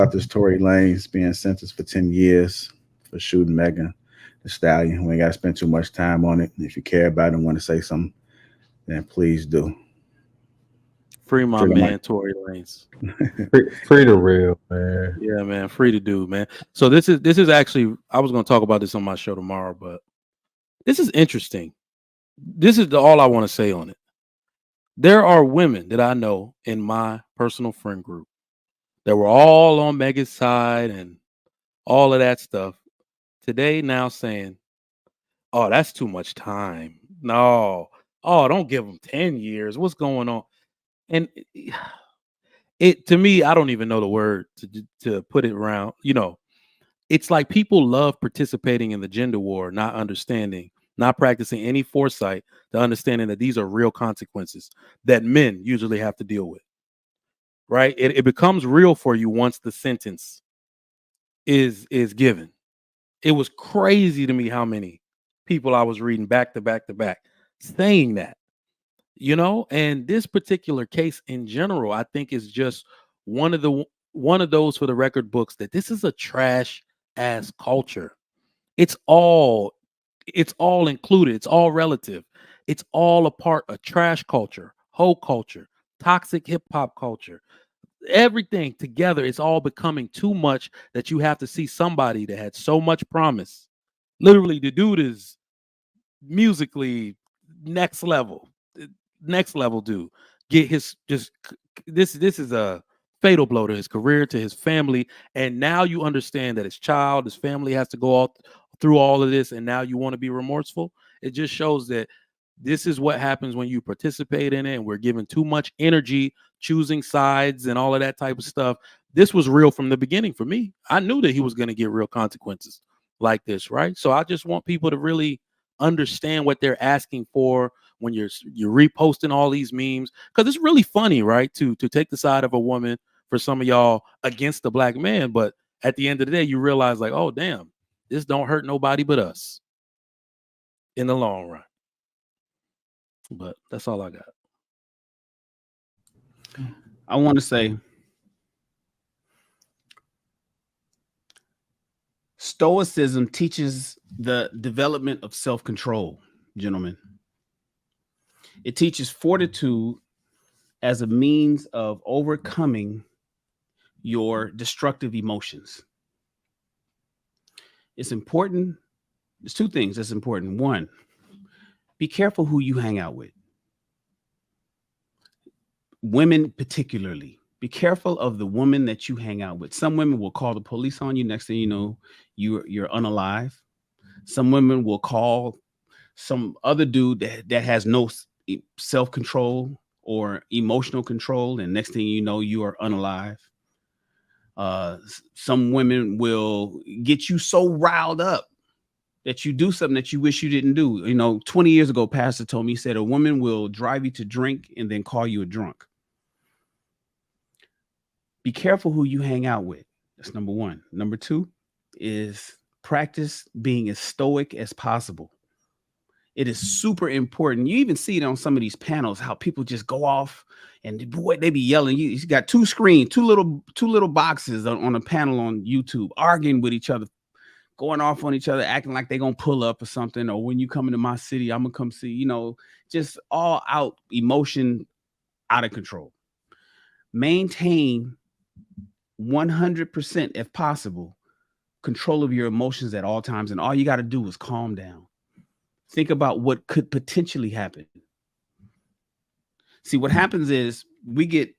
about this Tory Lanez being sentenced for 10 years for shooting Megan the Stallion. We ain't got to spend too much time on it. If you care about it and want to say something, then please do. Free my Free the mic. man Tory Lanez. Free the real, man. Yeah, man, free to do, man. So this is actually, I was going to talk about this on my show tomorrow, but this is interesting. This is all I want to say on it. There are women that I know in my personal friend group that were all on Megan's side and all of that stuff. Today, now saying, "Oh, that's too much time. No, oh, don't give them 10 years. What's going on?" And it to me, I don't even know the word to put it around. It's like people love participating in the gender war, not understanding, not practicing any foresight to understanding that these are real consequences that men usually have to deal with. Right? It becomes real for you once the sentence is given. It was crazy to me how many people I was reading back to back to back saying that. And this particular case in general, I think is just one of those for the record books that this is a trash ass culture. It's all included. It's all relative. It's all a part of trash culture, hoe culture, toxic hip hop culture. Everything together is all becoming too much that you have to see somebody that had so much promise. Literally, the dude is musically next level, dude. Get his just this is a fatal blow to his career, to his family, and now you understand that his family has to go all through all of this, and now you want to be remorseful. It just shows that this is what happens when you participate in it, and we're given too much energy, choosing sides, and all of that type of stuff. This was real from the beginning for me. I knew that he was going to get real consequences like this, right? So I just want people to really understand what they're asking for when you're reposting all these memes, because it's really funny, right? To take the side of a woman for some of y'all against the black man, but at the end of the day, you realize like, oh damn, this don't hurt nobody but us in the long run. But that's all I got. I want to say Stoicism teaches the development of self-control, gentlemen. It teaches fortitude as a means of overcoming your destructive emotions. It's important. There's two things that's important. One, be careful who you hang out with. Women particularly. Be careful of the woman that you hang out with. Some women will call the police on you. Next thing you know, you're unalive. Some women will call some other dude that has no self-control or emotional control, and next thing you know, you are unalive. Some women will get you so riled up that you do something that you wish you didn't do. 20 years ago, Pastor told me, he said, a woman will drive you to drink and then call you a drunk. Be careful who you hang out with. That's number one. Number two is practice being as stoic as possible. It is super important. You even see it on some of these panels, how people just go off and boy, they be yelling. You got two screens, two little boxes on a panel on YouTube, arguing with each other, going off on each other, acting like they're going to pull up or something. Or when you come into my city, I'm going to come see, just all out emotion, out of control. Maintain 100%, if possible, control of your emotions at all times. And all you got to do is calm down. Think about what could potentially happen. See, what happens is we get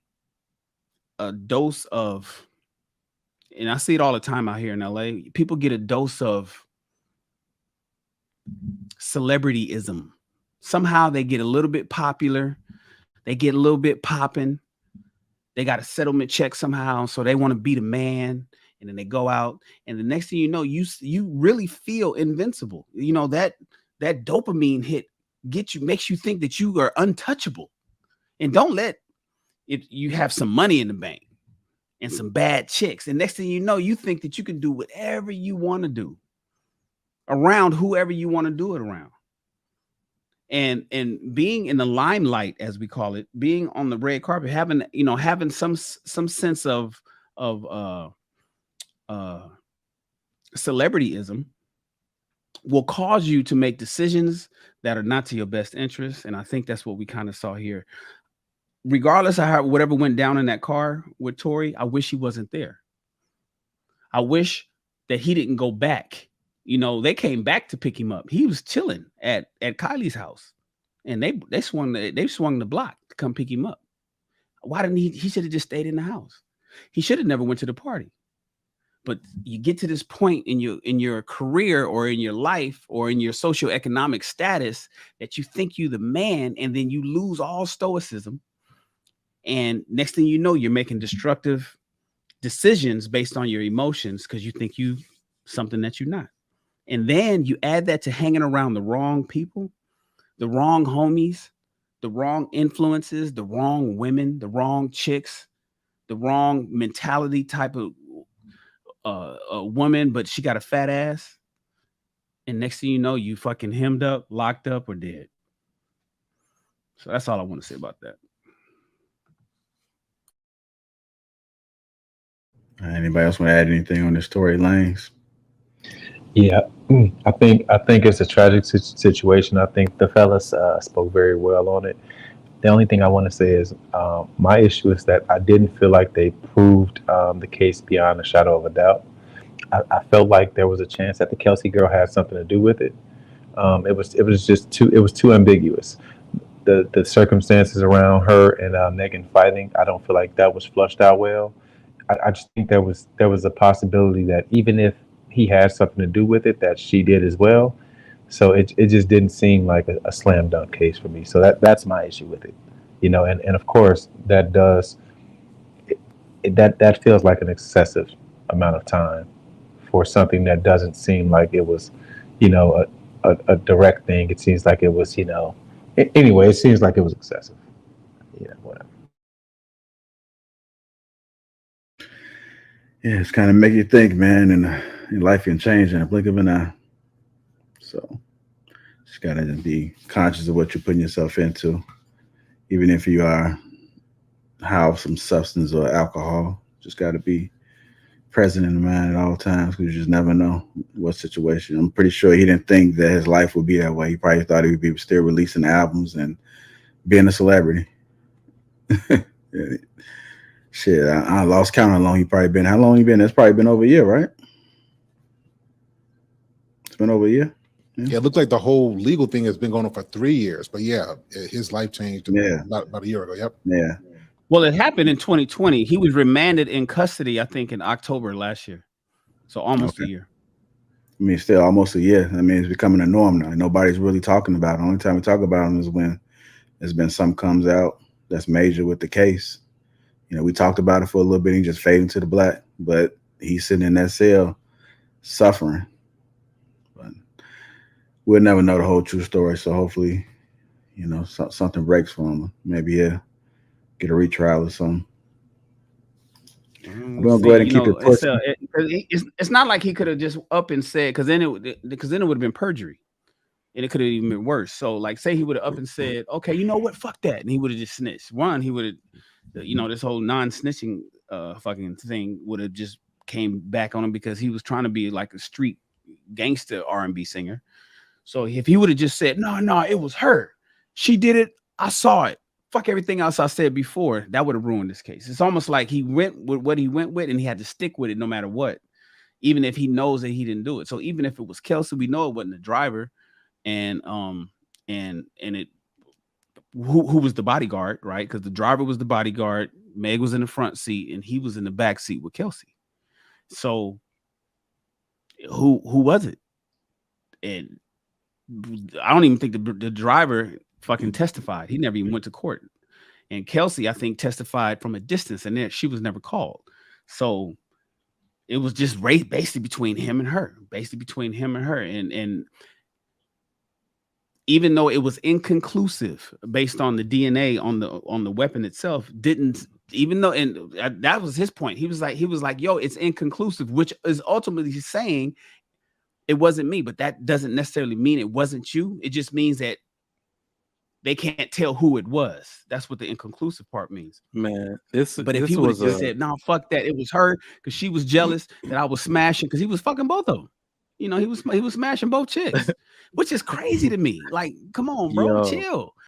a dose of, and I see it all the time out here in LA, people get a dose of celebrityism. Somehow they get a little bit popular. They get a little bit popping. They got a settlement check somehow, so they want to be the man. And then they go out, and the next thing you know, you really feel invincible. That dopamine hit makes you think that you are untouchable. And don't let it, you have some money in the bank and some bad chicks. And next thing you know, you think that you can do whatever you want to do around whoever you want to do it around. And being in the limelight, as we call it, being on the red carpet, having some sense of celebrityism will cause you to make decisions that are not to your best interest. And I think that's what we kind of saw here. Regardless of how whatever went down in that car with Tory, I wish he wasn't there. I wish that he didn't go back. You know, they came back to pick him up. He was chilling at Kylie's house, and they swung the block to come pick him up. Why didn't he? He should have just stayed in the house. He should have never went to the party. But you get to this point in your career or in your life or in your socioeconomic status that you think you're the man, and then you lose all stoicism. And next thing you know, you're making destructive decisions based on your emotions because you think you something that you're not. And then you add that to hanging around the wrong people, the wrong homies, the wrong influences, the wrong women, the wrong chicks, the wrong mentality type of a woman, but she got a fat ass. And next thing you know, you fucking hemmed up, locked up, or dead. So that's all I want to say about that. Anybody else want to add anything on the story lanes? Yeah, I think it's a tragic situation. I think the fellas spoke very well on it. The only thing I want to say is my issue is that I didn't feel like they proved the case beyond a shadow of a doubt. I felt like there was a chance that the Kelsey girl had something to do with it. It was too ambiguous. The circumstances around her and Megan fighting, I don't feel like that was flushed out well. I just think there was a possibility that even if he had something to do with it, that she did as well. So it just didn't seem like a slam dunk case for me. So that's my issue with it, you know. And of course that that feels like an excessive amount of time for something that doesn't seem like it was, you know, a direct thing. It seems like it was, you know. Anyway, it seems like it was excessive. Yeah, whatever. Yeah, it's kind of make you think, man, and your life can change in a blink of an eye. So just gotta be conscious of what you're putting yourself into, even if you are high off some substance or alcohol. Just gotta be present in the mind at all times because you just never know what situation. I'm pretty sure he didn't think that his life would be that way. He probably thought he would be still releasing albums and being a celebrity. Yeah. Shit, I lost count how long he probably been. How long he been? It's probably been over a year, right? It's been over a year. Yeah, it looked like the whole legal thing has been going on for 3 years. But yeah, his life changed about a year ago. Yep. Yeah. Well, it happened in 2020. He was remanded in custody, I think, in October last year. So almost a year. I mean, still almost a year. I mean, it's becoming a norm now. Nobody's really talking about it. The only time we talk about him is when there's been something comes out that's major with the case. You know, we talked about it for a little bit. He just faded into the black, but he's sitting in that cell suffering. But we'll never know the whole true story. So hopefully, you know, something breaks for him. Maybe he'll get a retrial or something. We're gonna go ahead and keep it pushing. It's not like he could have just up and said, because then it would have been perjury, and it could have even been worse. So, like, say he would have up and said, "Okay, you know what? Fuck that," and he would have just snitched. One, he would have. You know, this whole non-snitching fucking thing would have just came back on him because he was trying to be like a street gangster R&B singer. So if he would have just said, no, it was her. She did it. I saw it. Fuck everything else I said before. That would have ruined this case. It's almost like he went with what he went with and he had to stick with it no matter what, even if he knows that he didn't do it. So even if it was Kelsey, we know it wasn't the driver. And it who was the bodyguard, right? Because the driver was the bodyguard, Meg was in the front seat, and he was in the back seat with Kelsey. So who was it? And I don't even think the driver fucking testified. He never even went to court. And Kelsey, I think, testified from a distance, and she was never called. So it was just basically between him and her, and even though it was inconclusive based on the DNA on the weapon itself, that was his point. He was like, yo, it's inconclusive, which is ultimately saying it wasn't me, but that doesn't necessarily mean it wasn't you. It just means that they can't tell who it was. That's what the inconclusive part means. Man, But if he would have just said, "No, fuck that," it was her because she was jealous that I was smashing because he was fucking both of them. You know, he was smashing both chicks, which is crazy to me. Like, come on, bro, chill.